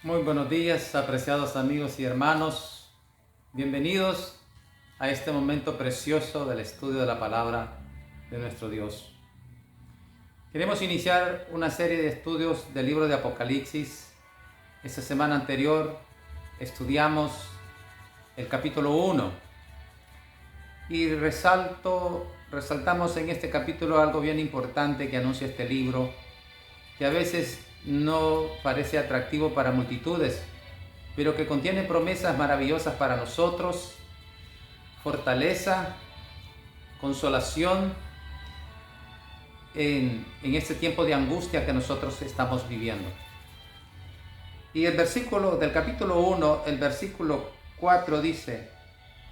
Muy buenos días, apreciados amigos y hermanos. Bienvenidos a este momento precioso del estudio de la palabra de nuestro Dios. Queremos iniciar una serie de estudios del libro de Apocalipsis. Esta semana anterior estudiamos el capítulo 1 y resaltamos en este capítulo algo bien importante que anuncia este libro, que a veces no parece atractivo para multitudes, pero que contiene promesas maravillosas para nosotros, fortaleza, consolación en este tiempo de angustia que nosotros estamos viviendo. Y el versículo del capítulo 1, el versículo 4 dice: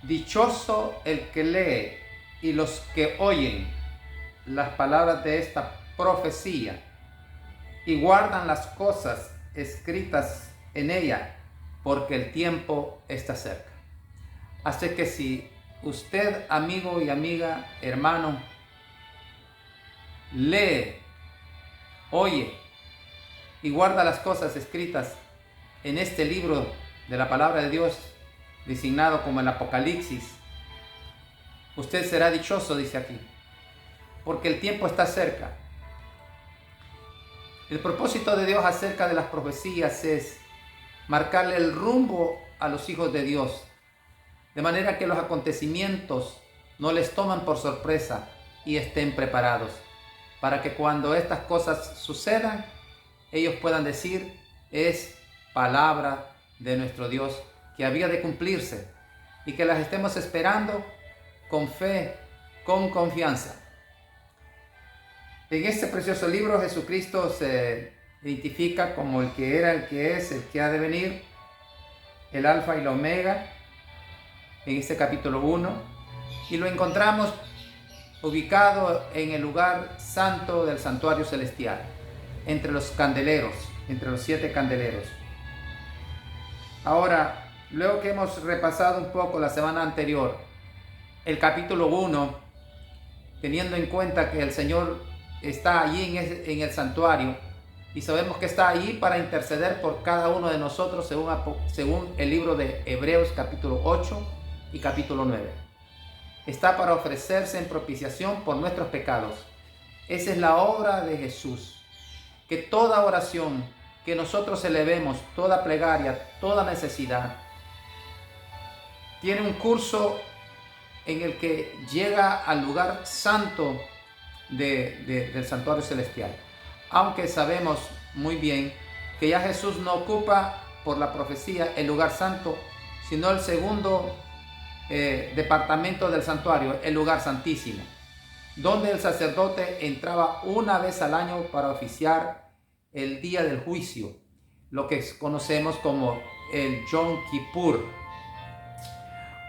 dichoso el que lee y los que oyen las palabras de esta profecía y guardan las cosas escritas en ella, porque el tiempo está cerca. Así que si usted, amigo y amiga, hermano, lee, oye y guarda las cosas escritas en este libro de la palabra de Dios, designado como el Apocalipsis, usted será dichoso, dice aquí, porque el tiempo está cerca. El propósito de Dios acerca de las profecías es marcarle el rumbo a los hijos de Dios, de manera que los acontecimientos no les toman por sorpresa y estén preparados, para que cuando estas cosas sucedan, ellos puedan decir: es palabra de nuestro Dios que había de cumplirse, y que las estemos esperando con fe, con confianza. En este precioso libro Jesucristo se identifica como el que era, el que es, el que ha de venir, el alfa y la omega, en este capítulo 1, y lo encontramos ubicado en el lugar santo del santuario celestial, entre los candeleros, entre los 7 candeleros. Ahora, luego que hemos repasado un poco la semana anterior el capítulo 1, teniendo en cuenta que el Señor está allí en el santuario, y sabemos que está allí para interceder por cada uno de nosotros según el libro de Hebreos capítulo 8 y capítulo 9. Está para ofrecerse en propiciación por nuestros pecados. Esa es la obra de Jesús. Que toda oración que nosotros elevemos, toda plegaria, toda necesidad, tiene un curso en el que llega al lugar santo del santuario celestial. Aunque sabemos muy bien que ya Jesús no ocupa por la profecía el lugar santo, sino el segundo departamento del santuario, el lugar santísimo, donde el sacerdote entraba una vez al año para oficiar el día del juicio, lo que conocemos como el Yom Kippur.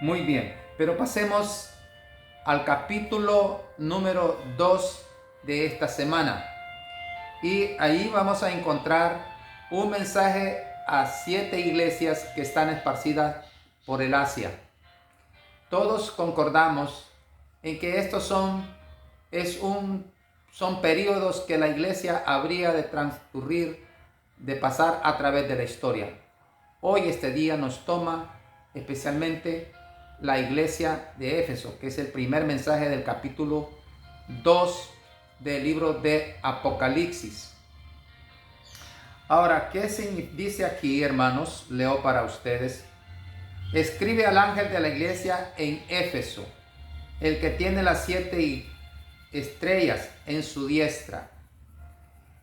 Muy bien, pero pasemos al capítulo número 2 de esta semana, y ahí vamos a encontrar un mensaje a 7 iglesias que están esparcidas por el Asia. Todos concordamos en que estos son periodos que la iglesia habría de transcurrir, de pasar a través de la historia. Hoy este día nos toma especialmente la iglesia de Éfeso, que es el primer mensaje del capítulo 2 del libro de Apocalipsis. Ahora, ¿qué dice aquí, hermanos? Leo para ustedes. Escribe al ángel de la iglesia en Éfeso, el que tiene las 7 estrellas en su diestra,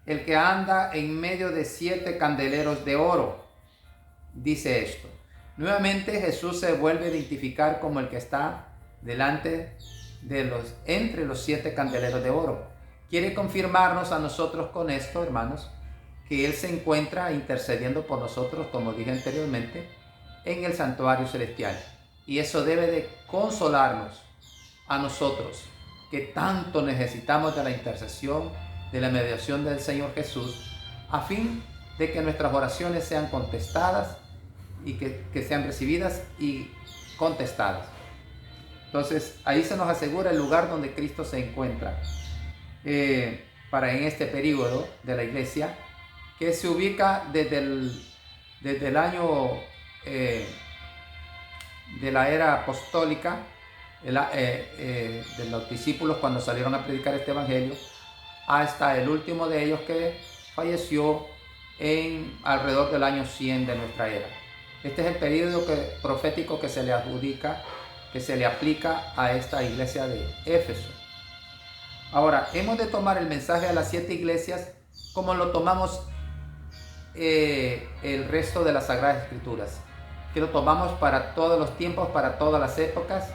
el que anda en medio de 7 candeleros de oro, dice esto. Nuevamente Jesús se vuelve a identificar como el que está entre los 7 candeleros de oro. Quiere confirmarnos a nosotros con esto, hermanos, que Él se encuentra intercediendo por nosotros, como dije anteriormente, en el santuario celestial. Y eso debe de consolarnos a nosotros, que tanto necesitamos de la intercesión, de la mediación del Señor Jesús, a fin de que nuestras oraciones sean contestadas y que sean recibidas y contestadas. Entonces ahí se nos asegura el lugar donde Cristo se encuentra para en este periodo de la iglesia, que se ubica desde el desde el año de la era apostólica, de los discípulos cuando salieron a predicar este evangelio, hasta el último de ellos que falleció en alrededor del año 100 de nuestra era. Este es el periodo profético que se le adjudica, que se le aplica a esta iglesia de Éfeso. Ahora, hemos de tomar el mensaje a las 7 iglesias como lo tomamos el resto de las Sagradas Escrituras, que lo tomamos para todos los tiempos, para todas las épocas,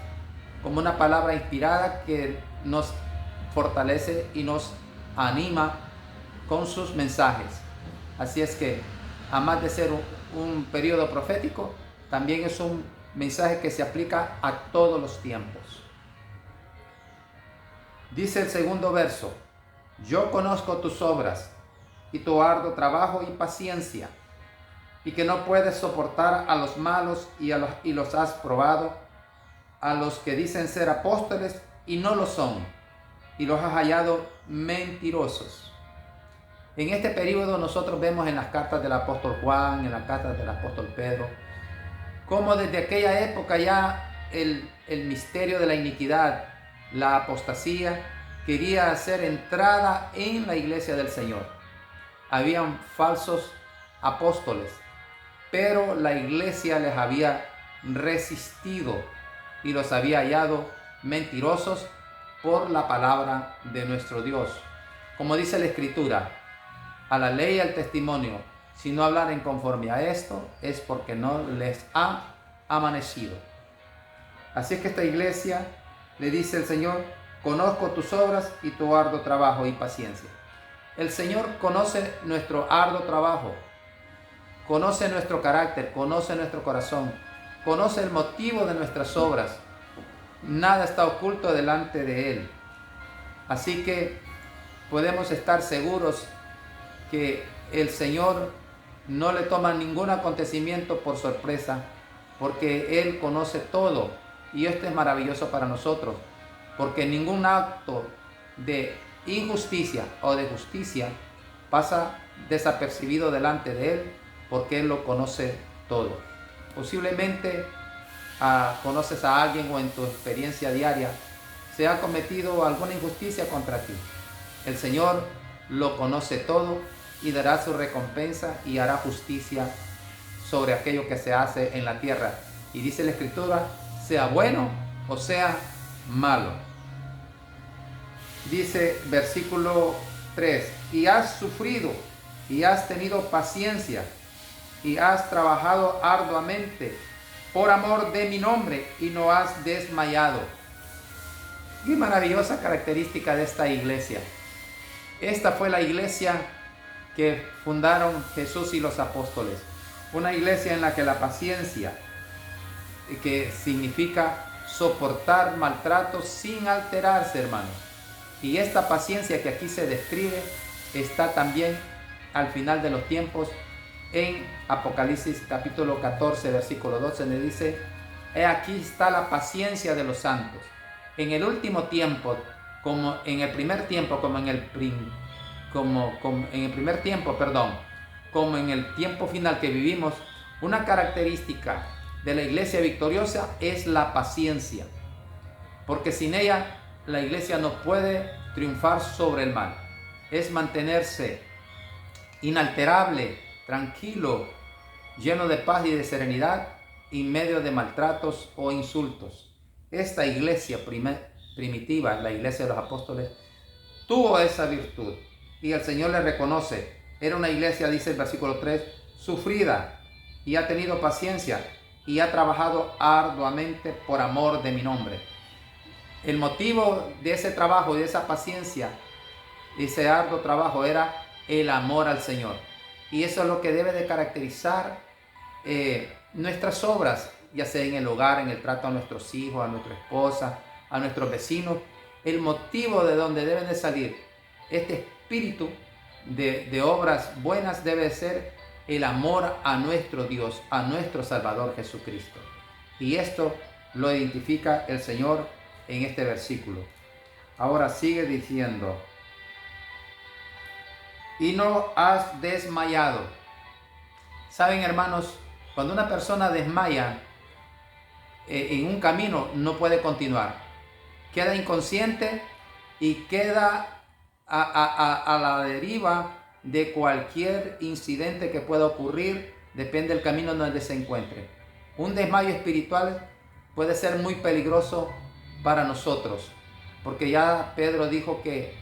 como una palabra inspirada que nos fortalece y nos anima con sus mensajes. Así es que, además de ser un periodo profético, también es un mensaje que se aplica a todos los tiempos. Dice el segundo verso: yo conozco tus obras y tu arduo trabajo y paciencia, y que no puedes soportar a los malos y los has probado, a los que dicen ser apóstoles y no lo son, y los has hallado mentirosos. En este periodo nosotros vemos en las cartas del apóstol Juan, en las cartas del apóstol Pedro, cómo desde aquella época ya el misterio de la iniquidad, la apostasía, quería hacer entrada en la iglesia del Señor. Habían falsos apóstoles, pero la iglesia les había resistido y los había hallado mentirosos por la palabra de nuestro Dios. Como dice la Escritura, a la ley y al testimonio, si no hablaren conforme a esto, es porque no les ha amanecido. Así es que esta iglesia le dice el Señor: conozco tus obras y tu arduo trabajo y paciencia. El Señor conoce nuestro arduo trabajo, conoce nuestro carácter, conoce nuestro corazón, conoce el motivo de nuestras obras. Nada está oculto delante de Él. Así que podemos estar seguros que el Señor no le toma ningún acontecimiento por sorpresa, porque Él conoce todo. Y esto es maravilloso para nosotros, porque ningún acto de injusticia o de justicia pasa desapercibido delante de Él, porque Él lo conoce todo. Posiblemente conoces a alguien o en tu experiencia diaria se ha cometido alguna injusticia contra ti. El Señor lo conoce todo y dará su recompensa y hará justicia sobre aquello que se hace en la tierra. Y dice la Escritura, sea bueno o sea malo. Dice versículo 3, y has sufrido y has tenido paciencia y has trabajado arduamente por amor de mi nombre y no has desmayado. Qué maravillosa característica de esta iglesia. Esta fue la iglesia que fundaron Jesús y los apóstoles. Una iglesia en la que la paciencia, que significa soportar maltratos sin alterarse, hermanos. Y esta paciencia que aquí se describe está también al final de los tiempos en Apocalipsis capítulo 14, versículo 12, le dice: he aquí está la paciencia de los santos. En el último tiempo, como en el primer tiempo, como en el tiempo final que vivimos, una característica de la iglesia victoriosa es la paciencia, porque sin ella la iglesia no puede triunfar sobre el mal. Es mantenerse inalterable, tranquilo, lleno de paz y de serenidad en medio de maltratos o insultos. Esta iglesia primitiva, la iglesia de los apóstoles, tuvo esa virtud y el Señor le reconoce. Era una iglesia, dice el versículo 3, sufrida, y ha tenido paciencia y ha trabajado arduamente por amor de mi nombre. El motivo de ese trabajo, de esa paciencia, de ese arduo trabajo, era el amor al Señor. Y eso es lo que debe de caracterizar nuestras obras, ya sea en el hogar, en el trato a nuestros hijos, a nuestra esposa, a nuestros vecinos. El motivo de donde deben de salir este espíritu de obras buenas debe ser el amor a nuestro Dios, a nuestro Salvador Jesucristo. Y esto lo identifica el Señor en este versículo. Ahora sigue diciendo: y no has desmayado. Saben, hermanos, cuando una persona desmaya en un camino, no puede continuar. Queda inconsciente y queda a la deriva de cualquier incidente que pueda ocurrir, depende del camino donde se encuentre. Un desmayo espiritual puede ser muy peligroso para nosotros, porque ya Pedro dijo que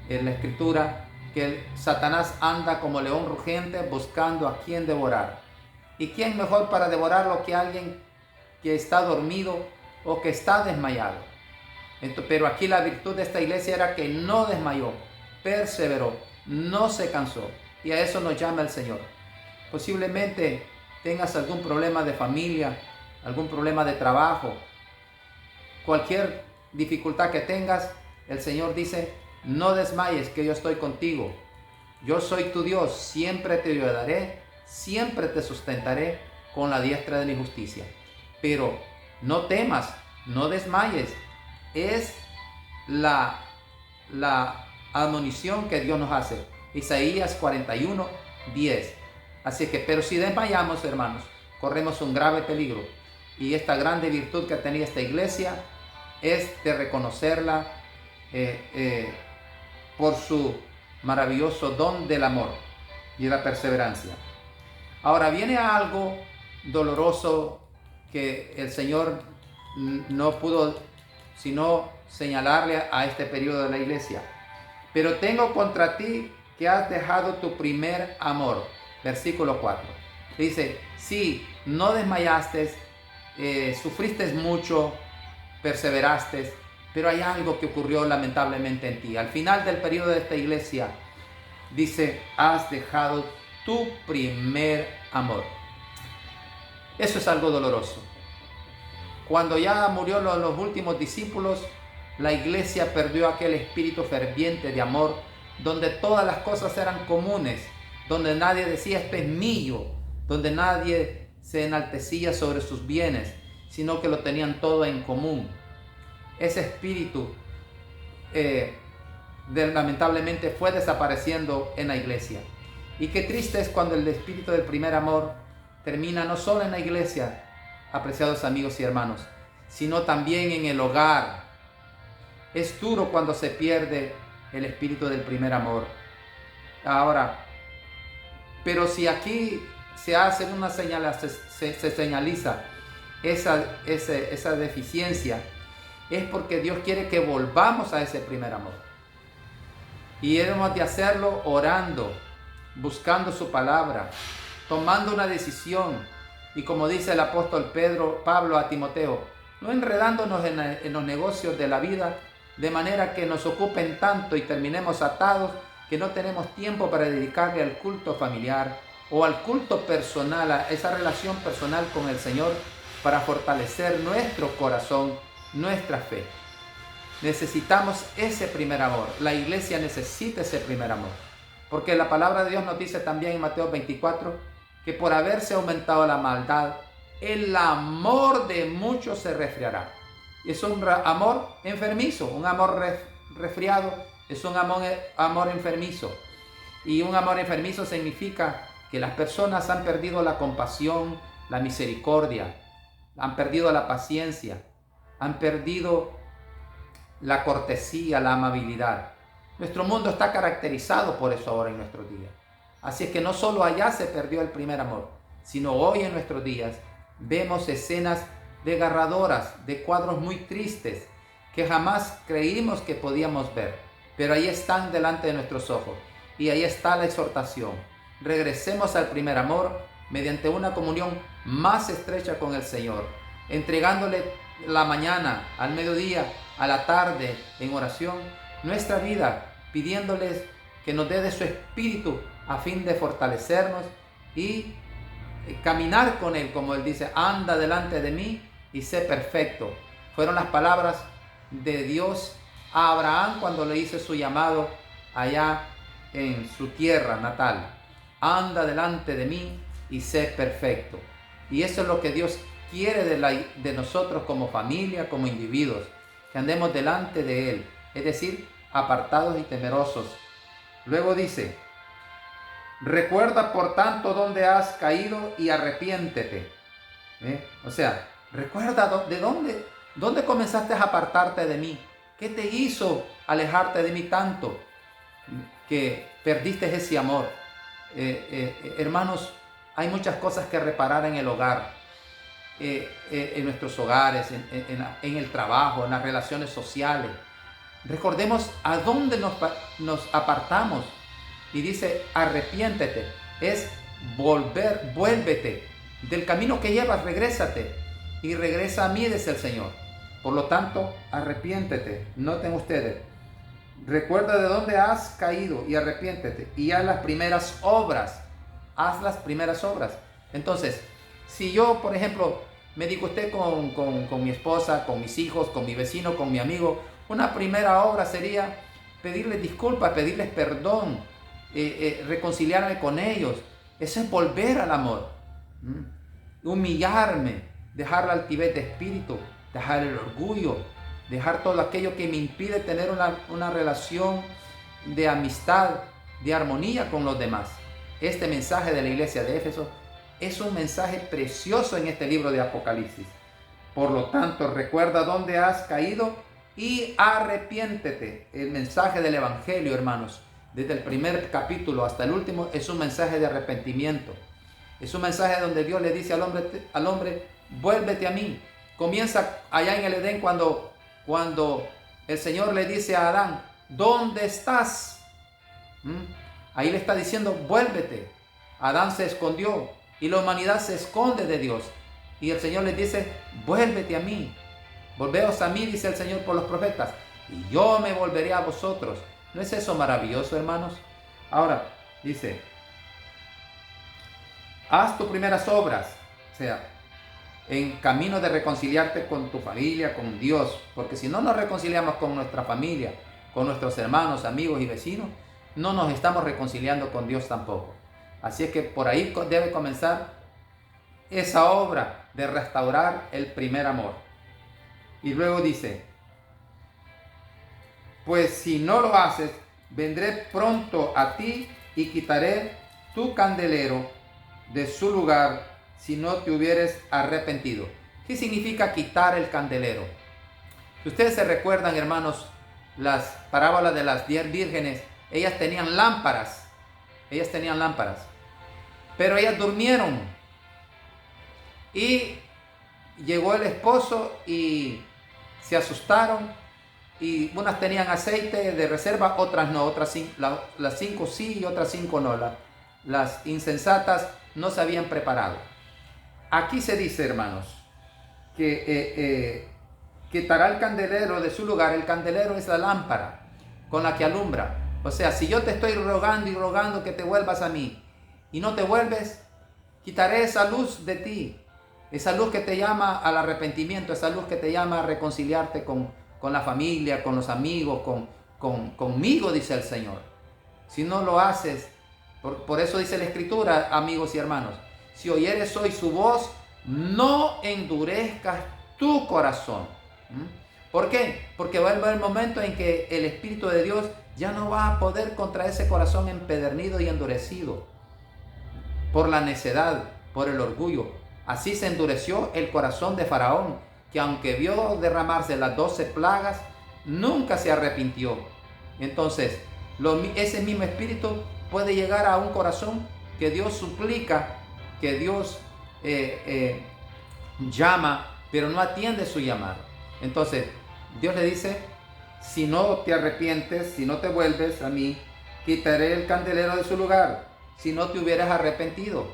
en la escritura que Satanás anda como león rugiente buscando a quien devorar. ¿Y quién mejor para devorarlo que alguien que está dormido o que está desmayado? Pero aquí la virtud de esta iglesia era que no desmayó, perseveró, no se cansó, y a eso nos llama el Señor. Posiblemente tengas algún problema de familia, algún problema de trabajo, cualquier dificultad que tengas, el Señor dice: no desmayes, que yo estoy contigo. Yo soy tu Dios, siempre te ayudaré, siempre te sustentaré con la diestra de mi justicia. Pero no temas, no desmayes. Es la admonición que Dios nos hace. Isaías 41, 10. Así que, pero si desmayamos, hermanos, corremos un grave peligro. Y esta grande virtud que tenía esta iglesia es de reconocerla por su maravilloso don del amor y la perseverancia. Ahora viene algo doloroso que el Señor no pudo sino señalarle a este periodo de la iglesia. Pero tengo contra ti que has dejado tu primer amor. Versículo 4. Dice: sí, no desmayaste, sufriste mucho, perseveraste, pero hay algo que ocurrió lamentablemente en ti. Al final del periodo de esta iglesia, dice: has dejado tu primer amor. Eso es algo doloroso. Cuando ya murió los últimos discípulos, la iglesia perdió aquel espíritu ferviente de amor, donde todas las cosas eran comunes, donde nadie decía esto es mío, donde nadie se enaltecía sobre sus bienes, sino que lo tenían todo en común. Ese espíritu lamentablemente fue desapareciendo en la iglesia. Y qué triste es cuando el espíritu del primer amor termina no solo en la iglesia, apreciados amigos y hermanos, sino también en el hogar. Es duro cuando se pierde el espíritu del primer amor. Ahora, pero si aquí se hace una señal, se señaliza esa deficiencia, es porque Dios quiere que volvamos a ese primer amor. Y hemos de hacerlo orando, buscando su palabra, tomando una decisión. Y como dice el apóstol Pablo a Timoteo, no enredándonos en los negocios de la vida, de manera que nos ocupen tanto y terminemos atados que no tenemos tiempo para dedicarle al culto familiar o al culto personal, a esa relación personal con el Señor, para fortalecer nuestro corazón, nuestra fe. Necesitamos ese primer amor. La iglesia necesita ese primer amor. Porque la palabra de Dios nos dice también en Mateo 24 que por haberse aumentado la maldad, el amor de muchos se resfriará. Es un amor enfermizo, un amor resfriado, es un amor enfermizo. Y un amor enfermizo significa que las personas han perdido la compasión, la misericordia, han perdido la paciencia, han perdido la cortesía, la amabilidad. Nuestro mundo está caracterizado por eso ahora en nuestros días. Así es que no solo allá se perdió el primer amor, sino hoy en nuestros días vemos escenas desgarradoras, de cuadros muy tristes que jamás creímos que podíamos ver, pero ahí están delante de nuestros ojos. Y ahí está la exhortación: regresemos al primer amor mediante una comunión más estrecha con el Señor, entregándole la mañana, al mediodía, a la tarde en oración nuestra vida, pidiéndoles que nos dé de su espíritu a fin de fortalecernos y caminar con Él, como Él dice: anda delante de mí y sé perfecto. Fueron las palabras de Dios a Abraham cuando le hizo su llamado allá en su tierra natal: anda delante de mí y sé perfecto. Y eso es lo que Dios quiere de nosotros como familia, como individuos, que andemos delante de Él, es decir, apartados y temerosos. Luego dice: Recuerda por tanto dónde has caído y arrepiéntete. O sea, recuerda dónde comenzaste a apartarte de mí. ¿Qué te hizo alejarte de mí tanto que perdiste ese amor? Hermanos, hay muchas cosas que reparar en el hogar, en nuestros hogares, en el trabajo, en las relaciones sociales. Recordemos a dónde nos apartamos. Y dice, arrepiéntete. Es vuélvete. Del camino que llevas, regrésate. Y regresa a mí, dice el Señor. Por lo tanto, arrepiéntete. Noten ustedes. Recuerda de dónde has caído y arrepiéntete. Y haz las primeras obras. Haz las primeras obras. Entonces, si yo, por ejemplo, me disgusté con mi esposa, con mis hijos, con mi vecino, con mi amigo, una primera obra sería pedirles disculpas, pedirles perdón, reconciliarme con ellos. Eso es volver al amor. Humillarme, dejar la altivez de espíritu, dejar el orgullo, dejar todo aquello que me impide tener una relación de amistad, de armonía con los demás. Este mensaje de la iglesia de Éfeso es un mensaje precioso en este libro de Apocalipsis. Por lo tanto, recuerda dónde has caído y arrepiéntete. El mensaje del Evangelio, hermanos, desde el primer capítulo hasta el último, es un mensaje de arrepentimiento. Es un mensaje donde Dios le dice al hombre, vuélvete a mí. Comienza allá en el Edén cuando el Señor le dice a Adán, ¿dónde estás? Ahí le está diciendo, vuélvete. Adán se escondió y la humanidad se esconde de Dios. Y el Señor les dice, vuélvete a mí. Volveos a mí, dice el Señor por los profetas, y yo me volveré a vosotros. ¿No es eso maravilloso, hermanos? Ahora, dice, haz tus primeras obras, o sea, en camino de reconciliarte con tu familia, con Dios, porque si no nos reconciliamos con nuestra familia, con nuestros hermanos, amigos y vecinos, no nos estamos reconciliando con Dios tampoco. Así es que por ahí debe comenzar esa obra de restaurar el primer amor. Y luego dice, pues si no lo haces, vendré pronto a ti y quitaré tu candelero de su lugar si no te hubieres arrepentido. ¿Qué significa quitar el candelero? Si ustedes se recuerdan, hermanos, las parábolas de las 10 vírgenes, ellas tenían lámparas, pero ellas durmieron. Y llegó el esposo y se asustaron. Y unas tenían aceite de reserva, otras no, las 5 sí y otras 5 no. Las insensatas no se habían preparado. Aquí se dice, hermanos, que quitará el candelero de su lugar. El candelero es la lámpara con la que alumbra. O sea, si yo te estoy rogando y rogando que te vuelvas a mí y no te vuelves, quitaré esa luz de ti. Esa luz que te llama al arrepentimiento, esa luz que te llama a reconciliarte con la familia, con los amigos, conmigo, dice el Señor. Si no lo haces, por eso dice la Escritura, amigos y hermanos, si oyeres hoy su voz, no endurezcas tu corazón. ¿Por qué? Porque va a haber el momento en que el Espíritu de Dios ya no va a poder contra ese corazón empedernido y endurecido por la necedad, por el orgullo. Así se endureció el corazón de Faraón, que aunque vio derramarse las 12 plagas, nunca se arrepintió. Entonces, ese mismo espíritu puede llegar a un corazón que Dios suplica, que Dios llama, pero no atiende su llamado. Entonces, Dios le dice, si no te arrepientes, si no te vuelves a mí, quitaré el candelero de su lugar, si no te hubieras arrepentido.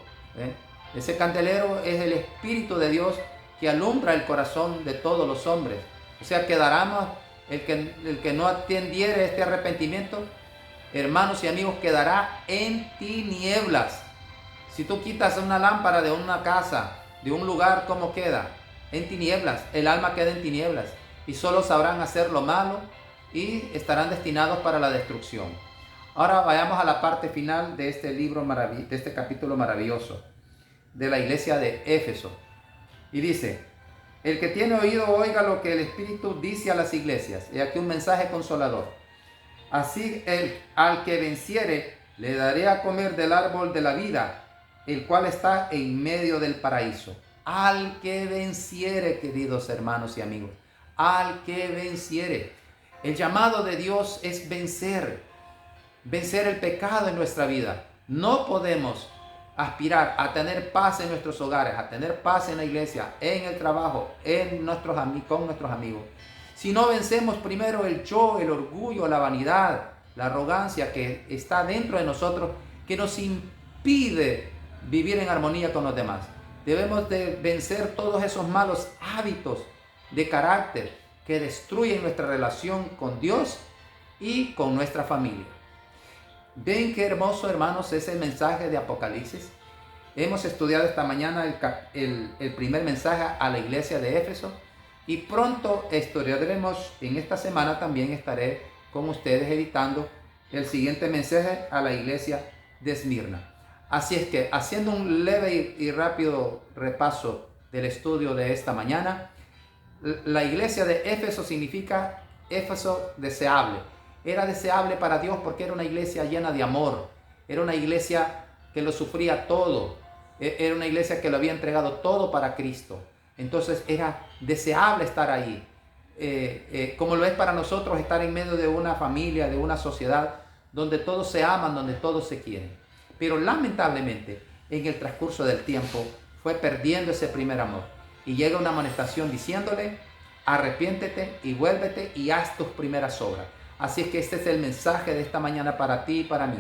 Ese candelero es el Espíritu de Dios que alumbra el corazón de todos los hombres. O sea, quedará el que no atendiere este arrepentimiento, hermanos y amigos, quedará en tinieblas. Si tú quitas una lámpara de una casa, de un lugar, ¿cómo queda? En tinieblas. El alma queda en tinieblas y solo sabrán hacer lo malo y estarán destinados para la destrucción. Ahora vayamos a la parte final de este libro de este capítulo maravilloso de la iglesia de Éfeso. Y dice, el que tiene oído oiga lo que el Espíritu dice a las iglesias. Y aquí un mensaje consolador. Así al que venciere, le daré a comer del árbol de la vida, el cual está en medio del paraíso. Al que venciere, queridos hermanos y amigos, al que venciere. El llamado de Dios es vencer el pecado en nuestra vida. No podemos aspirar a tener paz en nuestros hogares, a tener paz en la iglesia, en el trabajo, con nuestros amigos. Si no vencemos primero el yo, el orgullo, la vanidad, la arrogancia que está dentro de nosotros, que nos impide vivir en armonía con los demás. Debemos de vencer todos esos malos hábitos de carácter que destruyen nuestra relación con Dios y con nuestra familia. Ven qué hermoso, hermanos, es el mensaje de Apocalipsis. Hemos estudiado esta mañana el primer mensaje a la iglesia de Éfeso y pronto estudiaremos, en esta semana también estaré con ustedes editando el siguiente mensaje a la iglesia de Esmirna. Así es que, haciendo un leve y rápido repaso del estudio de esta mañana, la iglesia de Éfeso significa Éfeso deseable. Era deseable para Dios porque era una iglesia llena de amor. Era una iglesia que lo sufría todo. Era una iglesia que lo había entregado todo para Cristo. Entonces era deseable estar ahí. Como lo es para nosotros estar en medio de una familia, de una sociedad donde todos se aman, donde todos se quieren. Pero lamentablemente en el transcurso del tiempo fue perdiendo ese primer amor. Y llega una amonestación diciéndole: arrepiéntete y vuélvete y haz tus primeras obras. Así es que este es el mensaje de esta mañana para ti y para mí.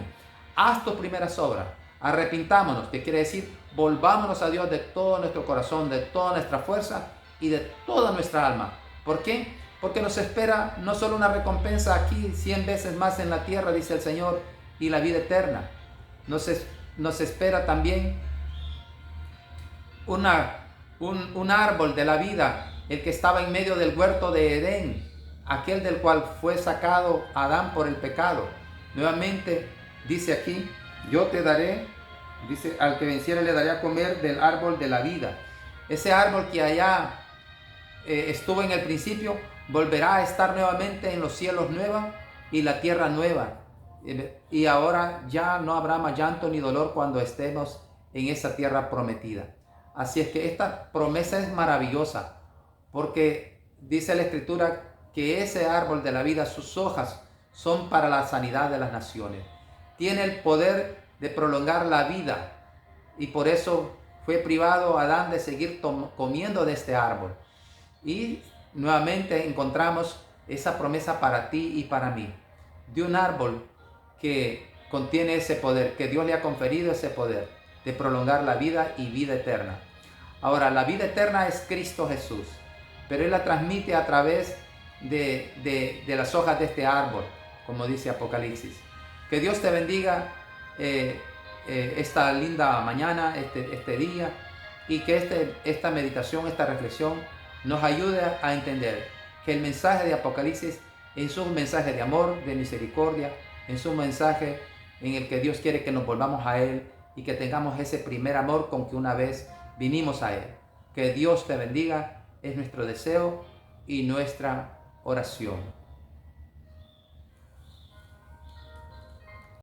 Haz tus primeras obras. Arrepintámonos, que quiere decir volvámonos a Dios de todo nuestro corazón, de toda nuestra fuerza y de toda nuestra alma. ¿Por qué? Porque nos espera no solo una recompensa aquí 100 veces más en la tierra, dice el Señor, y la vida eterna. Nos espera también un árbol de la vida, el que estaba en medio del huerto de Edén, aquel del cual fue sacado Adán por el pecado. Nuevamente dice aquí: yo te daré, dice, al que venciere le daré a comer del árbol de la vida. Ese árbol que allá estuvo en el principio, volverá a estar nuevamente en los cielos nuevos y la tierra nueva. Y ahora ya no habrá más llanto ni dolor cuando estemos en esa tierra prometida. Así es que esta promesa es maravillosa, porque dice la Escritura que ese árbol de la vida, sus hojas son para la sanidad de las naciones. Tiene el poder de prolongar la vida y por eso fue privado Adán de seguir comiendo de este árbol. Y nuevamente encontramos esa promesa para ti y para mí, de un árbol que contiene ese poder, que Dios le ha conferido ese poder de prolongar la vida y vida eterna. Ahora, la vida eterna es Cristo Jesús, pero Él la transmite a través de las hojas de este árbol, como dice Apocalipsis. Que Dios te bendiga esta linda mañana, este día, y que esta meditación, esta reflexión nos ayude a entender que el mensaje de Apocalipsis es un mensaje de amor, de misericordia, es un mensaje en el que Dios quiere que nos volvamos a Él y que tengamos ese primer amor con que una vez vinimos a Él. Que Dios te bendiga, es nuestro deseo y nuestra oración.